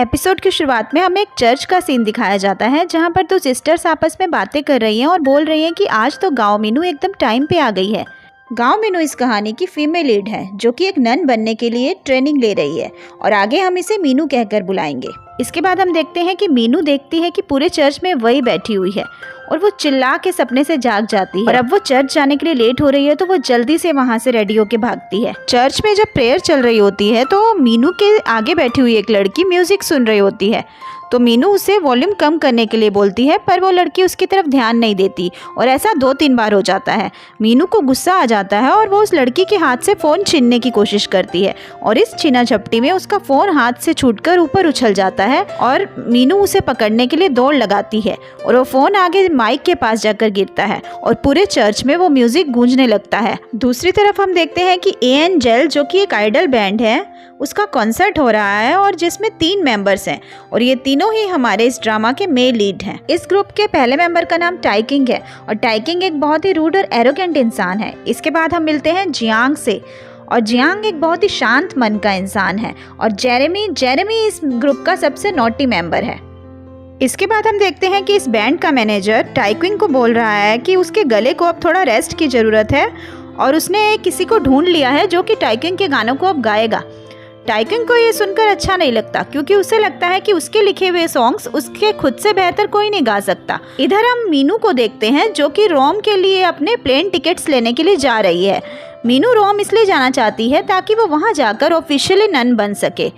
Episode की शुरुआत में हमें एक चर्च का सीन दिखाया जाता है जहां पर दो सिस्टर्स आपस में बातें कर रही हैं और बोल रही हैं कि आज तो गांव मीनू एकदम टाइम पे आ गई है। गांव मीनू इस कहानी की फीमेल लीड है जो कि एक नन बनने के लिए ट्रेनिंग ले रही है और आगे हम इसे मीनू कहकर बुलाएंगे। इसके बाद हम देखते हैं कि मीनू देखती है कि पूरे चर्च में वही बैठी हुई है और वो चिल्ला के सपने से जाग जाती है और अब वो चर्च जाने के लिए लेट हो रही है तो वो जल्दी से वहां से रेडी होके भागती है। चर्च में जब प्रेयर चल रही होती है तो मीनू के आगे बैठी हुई एक लड़की म्यूजिक सुन रही होती है तो मीनू उसे वॉल्यूम कम करने के लिए बोलती है पर वो लड़की उसकी तरफ ध्यान नहीं देती और ऐसा 2-3 बार हो जाता है। मीनू को गुस्सा आ जाता है और वो उस लड़की के हाथ से फ़ोन छीनने की कोशिश करती है और इस छीना झपटी में उसका फ़ोन हाथ से छूटकर ऊपर उछल जाता है और मीनू उसे पकड़ने के लिए दौड़ लगाती है और वो फ़ोन आगे माइक के पास जाकर गिरता है और पूरे चर्च में वो म्यूजिक गूंजने लगता है। दूसरी तरफ हम देखते हैं कि एएनजेल जो कि एक आइडल बैंड है उसका कॉन्सर्ट हो रहा है और जिसमें 3 मेंबर्स हैं और ये तीनों ही हमारे इस ड्रामा के मेल लीड हैं। इस ग्रुप के पहले मेंबर का नाम टाइकिंग है और टाइकिंग एक बहुत ही रूड और एरोगेंट इंसान है। इसके बाद हम मिलते हैं जियांग से और जियांग एक बहुत ही शांत मन का इंसान है और जेरेमी इस ग्रुप का सबसे नॉटी मेंबर है। इसके बाद हम देखते हैं कि इस बैंड का मैनेजर टाइकिंग को बोल रहा है कि उसके गले को अब थोड़ा रेस्ट की ज़रूरत है और उसने किसी को ढूंढ लिया है जो कि टाइकिंग के गानों को अब गाएगा। टाइकिंग को ये सुनकर अच्छा नहीं लगता क्योंकि उसे लगता है कि उसके लिखे हुए सॉन्ग्स उसके खुद से बेहतर कोई नहीं गा सकता। इधर हम मीनू को देखते हैं जो कि रोम के लिए अपने प्लेन टिकट्स लेने के लिए जा रही है। मीनू रोम इसलिए जाना चाहती है ताकि वो वहाँ जाकर ऑफिशियली नन बन सके।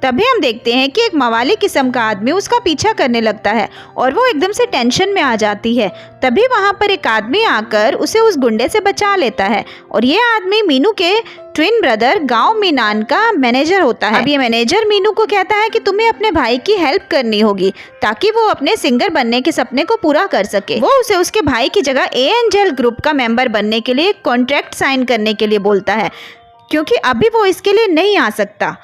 तभी हम देखते हैं कि एक मवाली किस्म का आदमी उसका पीछा करने लगता है और वो एकदम से टेंशन में आ जाती है। तभी वहाँ पर एक आदमी आकर उसे उस गुंडे से बचा लेता है और ये आदमी मीनू के ट्विन ब्रदर गांव मीनान का मैनेजर होता है। अब ये मैनेजर मीनू को कहता है कि तुम्हें अपने भाई की हेल्प करनी होगी ताकि वो अपने सिंगर बनने के सपने को पूरा कर सके। वो उसे उसके भाई की जगह एएनजेल ग्रुप का मेंबर बनने के लिए कॉन्ट्रैक्ट साइन करने के लिए बोलता है क्योंकि अभी वो इसके लिए नहीं आ सकता।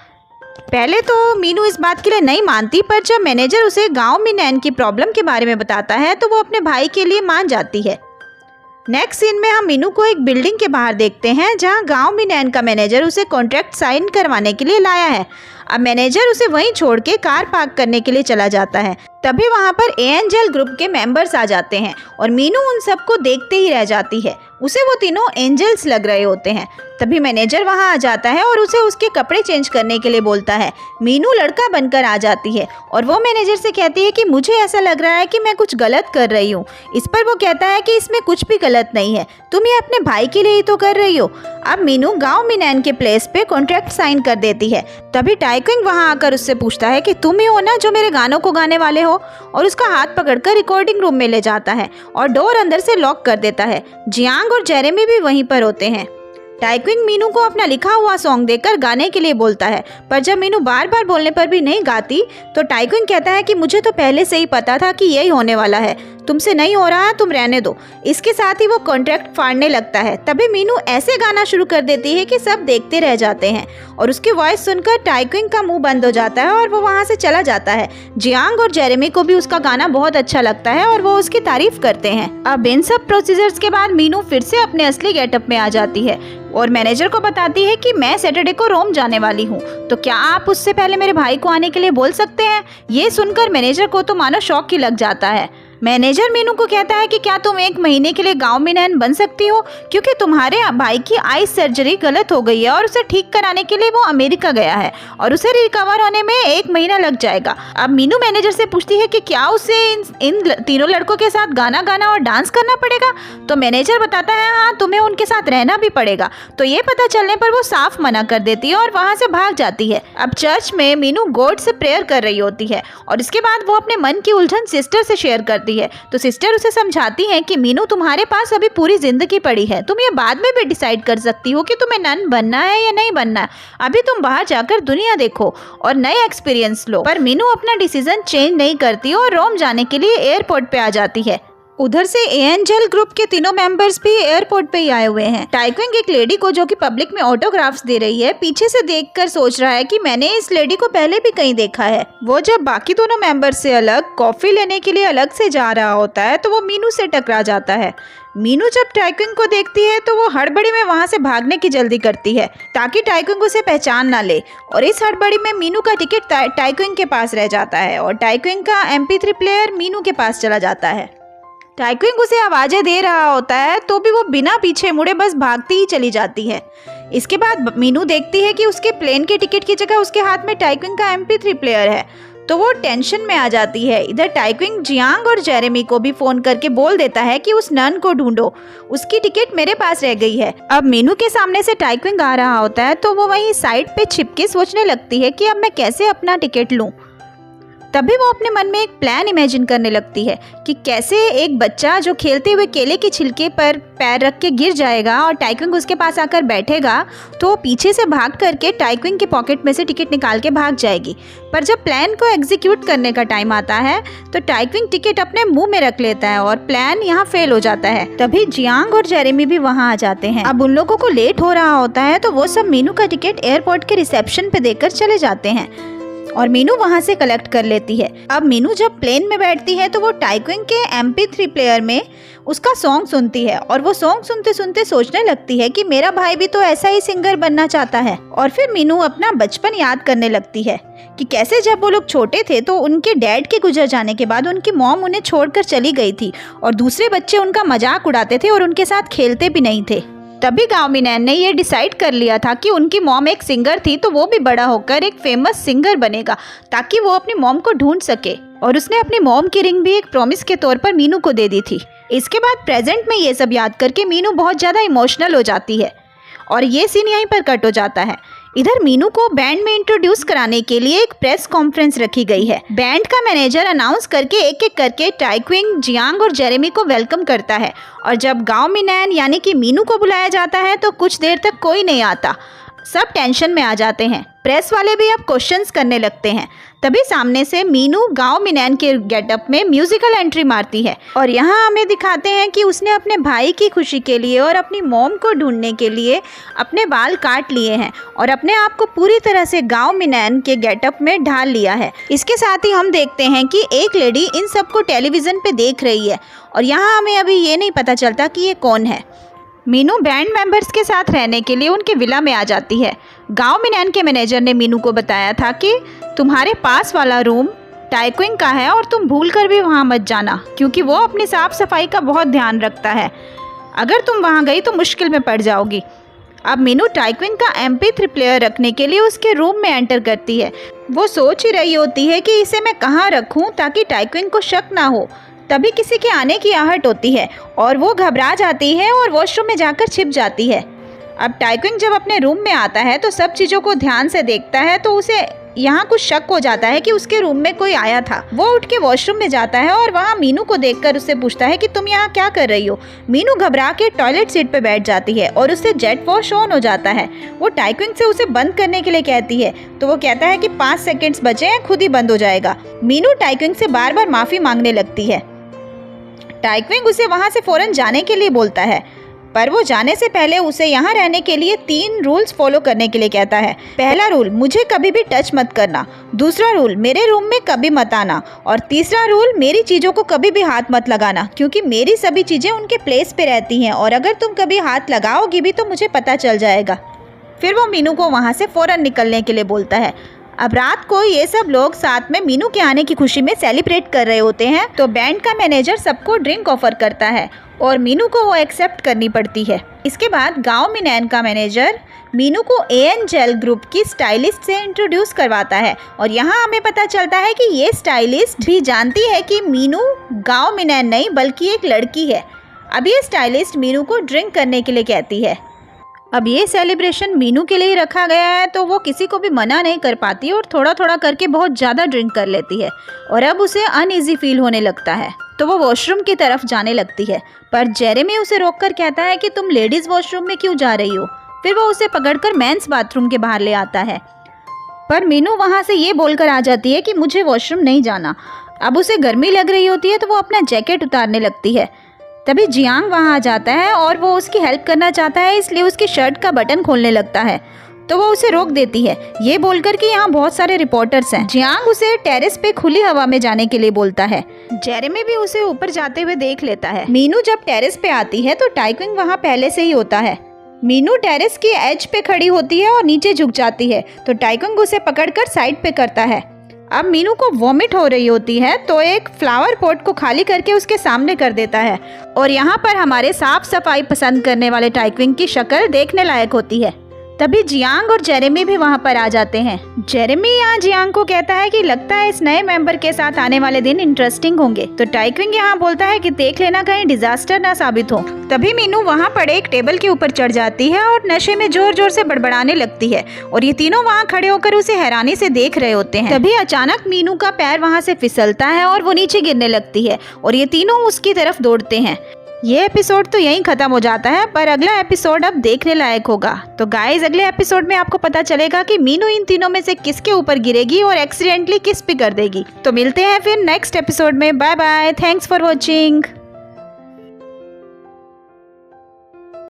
पहले तो मीनू इस बात के लिए नहीं मानती पर जब मैनेजर उसे गांव मीनान की प्रॉब्लम के बारे में बताता है तो वो अपने भाई के लिए मान जाती है। नेक्स्ट सीन में हम मीनू को एक बिल्डिंग के बाहर देखते हैं जहां गांव मीनान का मैनेजर उसे कॉन्ट्रैक्ट साइन करवाने के लिए लाया है। अब मैनेजर उसे वहीं छोड़ के कार पार्क करने के लिए चला जाता है। तभी वहां पर एएनजेल ग्रुप के मेंबर्स आ जाते हैं और मीनू उन सबको देखते ही रह जाती है। उसे वो तीनों एंजल्स लग रहे होते हैं। तभी मैनेजर वहां आ जाता है और उसे उसके कपड़े चेंज करने के लिए बोलता है। मीनू लड़का बनकर आ जाती है और वो मैनेजर से कहती है कि मुझे ऐसा लग रहा है कि मैं कुछ गलत कर रही हूँ। इस पर वो कहता है कि इसमें कुछ भी गलत नहीं है, तुम ये अपने भाई के लिए ही तो कर रही हो। अब मीनू गांव मीनान के प्लेस पे कॉन्ट्रैक्ट साइन कर देती है। तभी टाइकिंग वहां आकर उससे पूछता है कि तुम ही हो ना जो मेरे गानों को गाने वाले हो और उसका हाथ पकड़कर रिकॉर्डिंग रूम में ले जाता है और डोर अंदर से लॉक कर देता है। जियांग और जेरेमी भी वहीं पर होते हैं। टाइकिंग मीनू को अपना लिखा हुआ सॉन्ग देकर गाने के लिए बोलता है पर जब मीनू बार बार बोलने पर भी नहीं गाती तो टाइकिंग कहता है कि मुझे तो पहले से ही पता था कि यही होने वाला है, तुमसे नहीं हो रहा है, तुम रहने दो। इसके साथ ही वो कॉन्ट्रैक्ट फाड़ने लगता है। तभी मीनू ऐसे गाना शुरू कर देती है कि सब देखते रह जाते हैं और उसकी वॉइस सुनकर टाइकिंग का मुंह बंद हो जाता है और वो वहाँ से चला जाता है। जियांग और जेरेमी को भी उसका गाना बहुत अच्छा लगता है और वो उसकी तारीफ करते हैं। अब इन सब प्रोसीजर्स के बाद मीनू फिर से अपने असली गेटअप में आ जाती है और मैनेजर को बताती है कि मैं सैटरडे को रोम जाने वाली हूँ, तो क्या आप उससे पहले मेरे भाई को आने के लिए बोल सकते हैं। ये सुनकर मैनेजर को तो मानो शौक ही लग जाता है। मैनेजर मीनू को कहता है कि क्या तुम 1 महीने के लिए गांव मीनान बन सकती हो क्योंकि तुम्हारे भाई की आई सर्जरी गलत हो गई है और उसे ठीक कराने के लिए वो अमेरिका गया है और उसे रिकवर होने में 1 महीना लग जाएगा। अब मीनू मैनेजर से पूछती है कि क्या उसे इन तीनों लड़कों के साथ गाना गाना और डांस करना पड़ेगा। तो मैनेजर बताता है हाँ, तुम्हें उनके साथ रहना भी पड़ेगा। तो ये पता चलने पर वो साफ मना कर देती है और वहाँ से भाग जाती है। अब चर्च में मीनू गॉड से प्रेयर कर रही होती है और इसके बाद वो अपने मन की उलझन सिस्टर से शेयर करती है। तो सिस्टर उसे समझाती हैं कि मीनू तुम्हारे पास अभी पूरी जिंदगी पड़ी है, तुम ये बाद में भी डिसाइड कर सकती हो कि तुम्हें नन बनना है या नहीं बनना है। अभी तुम बाहर जाकर दुनिया देखो और नए एक्सपीरियंस लो। पर मीनू अपना डिसीजन चेंज नहीं करती और रोम जाने के लिए एयरपोर्ट पे आ जाती है। उधर से एएनजेल ग्रुप के तीनों मेंबर्स भी एयरपोर्ट पे ही आए हुए हैं। टाइक्विंग एक लेडी को जो कि पब्लिक में ऑटोग्राफ्स दे रही है पीछे से देखकर सोच रहा है कि मैंने इस लेडी को पहले भी कहीं देखा है। वो जब बाकी दोनों मेंबर्स से अलग कॉफी लेने के लिए अलग से जा रहा होता है तो वो मीनू से टकरा जाता है। मीनू जब टाइक्विंग को देखती है तो वो हड़बड़ी में वहां से भागने की जल्दी करती है ताकि टाइक्विंग उसे पहचान ना ले, और इस हड़बड़ी में मीनू का टिकट टाइक्विंग के पास रह जाता है और टाइक्विंग का MP3 प्लेयर मीनू के पास चला जाता है। टाइक्विंग उसे आवाजें दे रहा होता है तो भी वो बिना पीछे मुड़े बस भागती ही चली जाती है। इसके बाद मीनू देखती है कि उसके प्लेन के टिकट की जगह उसके हाथ में टाइक्विंग का MP3 प्लेयर है, तो वो टेंशन में आ जाती है। इधर टाइक्विंग जियांग और जेरेमी को भी फोन करके बोल देता है कि उस नन को ढूंढो, उसकी टिकट मेरे पास रह गई है। अब मीनू के सामने से टाइक्विंग आ रहा होता है तो वो वहीं साइड पे छिपके सोचने लगती है कि अब मैं कैसे अपना टिकट लूं। तभी वो अपने मन में एक प्लान इमेजिन करने लगती है कि कैसे एक बच्चा जो खेलते हुए केले के छिलके पर पैर रख के गिर जाएगा और टाइक्विंग उसके पास आकर बैठेगा तो वो पीछे से भाग करके टाइक्विंग के पॉकेट में से टिकट निकाल के भाग जाएगी। पर जब प्लान को एग्जीक्यूट करने का टाइम आता है तो टाइक्विंग टिकट अपने मुंह में रख लेता है और प्लान यहाँ फेल हो जाता है। तभी जियांग और जेरेमी भी वहाँ आ जाते हैं। अब उन लोगों को लेट हो रहा होता है तो वो सब मीनू का टिकट एयरपोर्ट के रिसेप्शन पे देकर चले जाते हैं और मीनू वहां से कलेक्ट कर लेती है। अब मीनू जब प्लेन में बैठती है तो वो टाइक्विंग के MP3 प्लेयर में उसका सॉन्ग सुनती है और वो सॉन्ग सुनते सुनते सोचने लगती है कि मेरा भाई भी तो ऐसा ही सिंगर बनना चाहता है। और फिर मीनू अपना बचपन याद करने लगती है कि कैसे जब वो लोग छोटे थे तो उनके डैड के गुजर जाने के बाद उनकी मॉम उन्हें छोड़कर चली गई थी और दूसरे बच्चे उनका मजाक उड़ाते थे और उनके साथ खेलते भी नहीं थे। तभी गांव मिनैन ने ये डिसाइड कर लिया था कि उनकी मॉम एक सिंगर थी तो वो भी बड़ा होकर एक फेमस सिंगर बनेगा ताकि वो अपनी मॉम को ढूंढ सके, और उसने अपनी मॉम की रिंग भी एक प्रॉमिस के तौर पर मीनू को दे दी थी। इसके बाद प्रेजेंट में ये सब याद करके मीनू बहुत ज़्यादा इमोशनल हो जाती है और ये सीन यहीं पर कट हो जाता है। इधर मीनू को बैंड में इंट्रोड्यूस कराने के लिए एक प्रेस कॉन्फ्रेंस रखी गई है। बैंड का मैनेजर अनाउंस करके एक एक करके टाइक्विंग, जियांग और जेरेमी को वेलकम करता है, और जब गांव मिनैन यानी कि मीनू को बुलाया जाता है तो कुछ देर तक कोई नहीं आता। सब टेंशन में आ जाते हैं। प्रेस वाले भी अब क्वेश्चंस करने लगते हैं। तभी सामने से मीनू गांव मिनैन के गेटअप में म्यूजिकल एंट्री मारती है और यहाँ हमें दिखाते हैं कि उसने अपने भाई की खुशी के लिए और अपनी मॉम को ढूंढने के लिए अपने बाल काट लिए हैं और अपने आप को पूरी तरह से गांव मिनैन के गेटअप में ढाल लिया है। इसके साथ ही हम देखते हैं कि एक लेडी इन सबको टेलीविज़न पे देख रही है और यहाँ हमें अभी ये नहीं पता चलता कि ये कौन है। मीनू बैंड मेंबर्स के साथ रहने के लिए उनके विला में आ जाती है। गांव मिनैन के मैनेजर ने मीनू को बताया था कि तुम्हारे पास वाला रूम टाइक्विंग का है और तुम भूल कर भी वहां मत जाना क्योंकि वो अपनी साफ सफाई का बहुत ध्यान रखता है। अगर तुम वहां गई तो मुश्किल में पड़ जाओगी। अब मीनू टाइक्विंग का MP3 प्लेयर रखने के लिए उसके रूम में एंटर करती है। वो सोच ही रही होती है कि इसे मैं कहाँ रखूँ ताकि टाइक्विंग को शक ना हो। तभी किसी के आने की आहट होती है और वो घबरा जाती है और वॉशरूम में जाकर छिप जाती है। अब टाइक्विंग जब अपने रूम में आता है तो सब चीज़ों को ध्यान से देखता है तो उसे यहाँ कुछ शक हो जाता है कि उसके रूम में कोई आया था। वो उठ के वॉशरूम में जाता है और वहाँ मीनू को देखकर उससे पूछता है कि तुम यहाँ क्या कर रही हो। मीनू घबरा के टॉयलेट सीट पे बैठ जाती है और उससे जेट वॉश ऑन हो जाता है। वो टाइक्विंग से उसे बंद करने के लिए कहती है तो वो कहता है कि 5 सेकेंड्स बचे हैं, खुद ही बंद हो जाएगा। मीनू टाइक्विंग से बार बार माफ़ी मांगने लगती है। टाइक्विंग उसे वहाँ से फ़ौरन जाने के लिए बोलता है, पर वो जाने से पहले उसे यहाँ रहने के लिए 3 रूल्स फॉलो करने के लिए कहता है। पहला रूल, मुझे कभी भी टच मत करना। दूसरा रूल, मेरे रूम में कभी मत आना। और तीसरा रूल, मेरी चीज़ों को कभी भी हाथ मत लगाना क्योंकि मेरी सभी चीज़ें उनके प्लेस पे रहती हैं और अगर तुम कभी हाथ लगाओगी भी तो मुझे पता चल जाएगा। फिर वो मीनू को वहाँ से फ़ौरन निकलने के लिए बोलता है। अब रात को ये सब लोग साथ में मीनू के आने की खुशी में सेलिब्रेट कर रहे होते हैं तो बैंड का मैनेजर सबको ड्रिंक ऑफर करता है और मीनू को वो एक्सेप्ट करनी पड़ती है। इसके बाद गांव मिनैन का मैनेजर मीनू को एएनजेल ग्रुप की स्टाइलिस्ट से इंट्रोड्यूस करवाता है और यहाँ हमें पता चलता है कि ये स्टाइलिस्ट भी जानती है कि मीनू गांव मिनैन नहीं बल्कि एक लड़की है। अब ये स्टाइलिस्ट मीनू को ड्रिंक करने के लिए कहती है। अब ये सेलिब्रेशन मीनू के लिए रखा गया है तो वो किसी को भी मना नहीं कर पाती और थोड़ा थोड़ा करके बहुत ज़्यादा ड्रिंक कर लेती है और अब उसे अनईजी फील होने लगता है तो वो वॉशरूम की तरफ जाने लगती है, पर जेरेमी उसे रोककर कहता है कि तुम लेडीज़ वॉशरूम में क्यों जा रही हो। फिर वो उसे पकड़कर मेंस बाथरूम के बाहर ले आता है, पर मीनू वहाँ से ये बोलकर आ जाती है कि मुझे वॉशरूम नहीं जाना। अब उसे गर्मी लग रही होती है तो वो अपना जैकेट उतारने लगती है। तभी जियांग वहाँ आ जाता है और वो उसकी हेल्प करना चाहता है, इसलिए उसकी शर्ट का बटन खोलने लगता है तो वो उसे रोक देती है, ये बोलकर कि यहाँ बहुत सारे रिपोर्टर्स हैं। जियांग उसे टेरेस पे खुली हवा में जाने के लिए बोलता है। जेरेमी भी उसे ऊपर जाते हुए देख लेता है। मीनू जब टेरेस पे आती है तो टाइक्विंग वहाँ पहले से ही होता है। मीनू टेरेस की एज पे खड़ी होती है और नीचे झुक जाती है तो टाइक्विंग उसे पकड़कर साइड पे करता है। अब मीनू को वॉमिट हो रही होती है तो एक फ्लावर पॉट को खाली करके उसके सामने कर देता है और यहाँ पर हमारे साफ सफाई पसंद करने वाले टाइक्विंग की शक्ल देखने लायक होती है। तभी जियांग और जेरेमी भी वहाँ पर आ जाते हैं। जेरेमी यहाँ जियांग को कहता है कि लगता है इस नए मेंबर के साथ आने वाले दिन इंटरेस्टिंग होंगे, तो टाइक्विंग यहाँ बोलता है कि देख लेना कहीं डिजास्टर ना साबित हो। तभी मीनू वहाँ पर एक टेबल के ऊपर चढ़ जाती है और नशे में जोर जोर से बड़बड़ाने लगती है और ये तीनों वहाँ खड़े होकर उसे हैरानी से देख रहे होते हैं। तभी अचानक मीनू का पैर वहाँ से फिसलता है और वो नीचे गिरने लगती है और ये तीनों उसकी तरफ दौड़ते हैं। ये एपिसोड तो यहीं खत्म हो जाता है, पर अगला एपिसोड अब देखने लायक होगा। तो गाइज अगले एपिसोड में आपको पता चलेगा कि मीनू इन तीनों में से किसके ऊपर गिरेगी और एक्सीडेंटली किस पे कर देगी। तो मिलते हैं फिर नेक्स्ट एपिसोड में। Bye bye, thanks for watching.